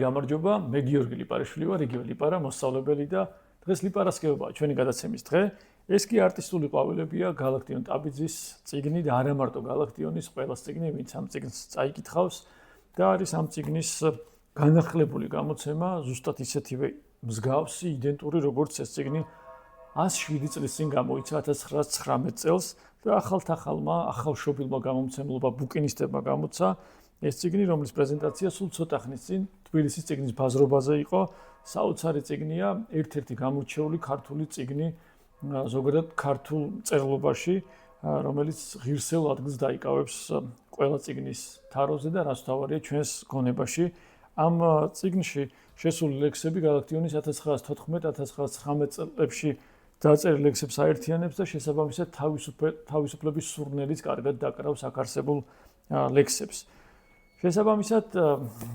გამარჯობა, მე გიორგი ლიპარაშვილი ვარ, იგივე ლიპარა მოსწავლებელი და დღეს ლიპარასკევებაა ჩვენი გადაცემის დღე. ეს კი არტისტული ყვავილებია გალაქტიონ ტაბიძის წიგნი და არა მარტო გალაქტიონის, ყველა წიგნი, ვინც ამ წიგნს წაიკითხავს და არის ამ წიგნის განახლებული გამოცემა, ზუსტად ისეთივე მსგავსი, იდენტური როგორც ეს წიგნი 107 წლის წინ გამოიცა 1919 წელს და ახალშობილმა გამომცემლობა ბუკინისტებმა გამოცა ეს წიგნი, რომლის პრეზენტაცია სულ ცოტა ხნის წინ თბილისის წიგნის ბაზრობაზე იყო. საოცარი წიგნია, ერთ-ერთი გამორჩეული ქართული წიგნი ზოგადად ქართულ მწერლობაში, რომელიც ღირსეულ ადგილს დაიკავებს ყველა წიგნის თაროზე და რაც თავარია ჩვენს გონებაში. ამ წიგნში შესული ლექსები გალაქტიონის 1914-1919 წლებში დაწერილ ლექსებს აერთიანებს და შესაბამისად თავისუფლების სურნელიც კარგად დაკრავს აქ არსებულ ლექსებს. შესაბამისად,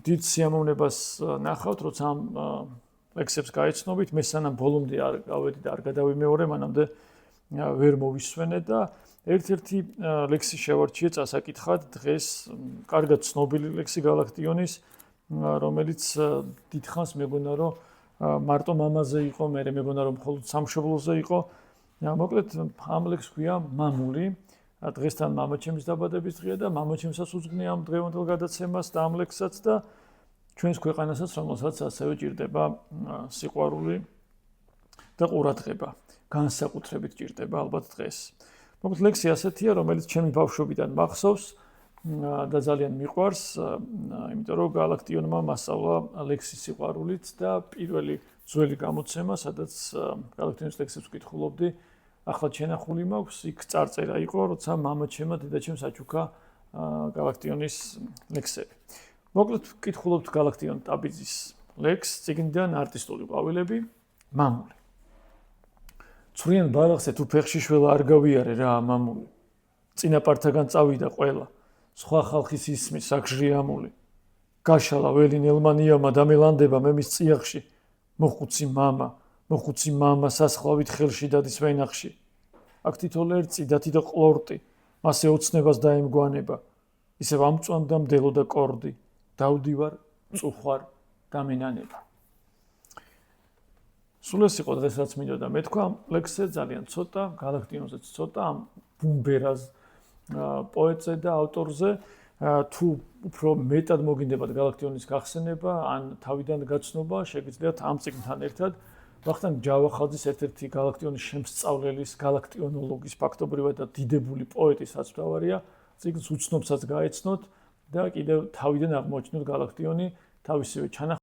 დიდ სიამოვნებას ნახავთ, როცა ამ ლექსებს გაეცნობით, მე სანამ ბოლომდე არ გავედი და არ გადავიმეორე, მანამდე ვერ მოვისვენე და ერთ-ერთი ლექსი შევარჩიე წასაკითხად დღეს, კარგად ცნობილი ლექსი გალაქტიონის, რომელიც დიდხანს მეგონა რომ მარტო მამაზე იყო, მე მეგონა რომ მხოლოდ სამშობლოზე იყო. მოკლედ ამ ლექსს ქვია მამული. დღესთან მამაჩემის დაბადების დღეა და მამაჩემსაც უძღვნი ამ დღევანდელ გადაცემას და ამ ლექსსაც და ჩვენს ქვეყანასაც, რომელსაც ასევე ჭირდება სიყვარული და ყურადღება. განსაკუთრებით ჭირდება ალბათ დღეს. მოკლედ ლექსი ასეთია, რომელიც ჩემი ბავშვობიდან მახსოვს და ძალიან მიყვარს, იმიტომ რომ გალაქტიონმა მასწავლა ლექსის სიყვარულით და პირველი ძველი გამოცემა, სადაც გალაქტიონის ლექსებს ვკითხულობდი, ახლა შენახული მაქვს, იქ წარწერა იყო, როცა მამაჩემმა დედაჩემს აჩუქა გალაქტიონის ლექსები. მოკლედ ვკითხულობთ გალაქტიონ ტაბიძის ლექსს, წიგნიდან არტისტული ყვავილები, მამული. ცვრიან ბალახზე თუ ფეხში შველა არ გავიარე რა მამული. წინაპართაგან წავიდა ყველა, სხვა ხალხის ისმის აქჟრიამული. გაშალა ველი ნელმანიამა დამელანდება მემის წიაღში, მოხუცი მამა სასხლავით ხელში დადის ვენახში. აქ თითო ლერწი და თითო ყლორტი, მასე ოცნებას დაემგვანება. ისევ ამწვანდა მდელო და კორდი, დავდივარ, წუხვარ, დამენანება. სულ ეს იყო დღეს რაც მინდოდა მეთქვა, ამ ლექსზე ძალიან ცოტა, გალაქტიონზეც ცოტა, ამ ბუმბერას პოეტზე და ავტორზე. თუ უფრო მეტად მოგინდებათ გალაქტიონის გახსენება ან თავიდან გაცნობა, შეგიძლიათ ამ წიგნთან ერთად ვახტანგ ჯავახაძის ერთ-ერთი გალაქტიონის შემსწავლელის, გალაქტიონოლოგის ფაქტობრივად და დიდებული პოეტის საცდავარია, წიგნს უცნობსაც გაეცნოთ და კიდევ თავიდან აღმოჩნდეთ გალაქტიონი თავისივე ჩანახატი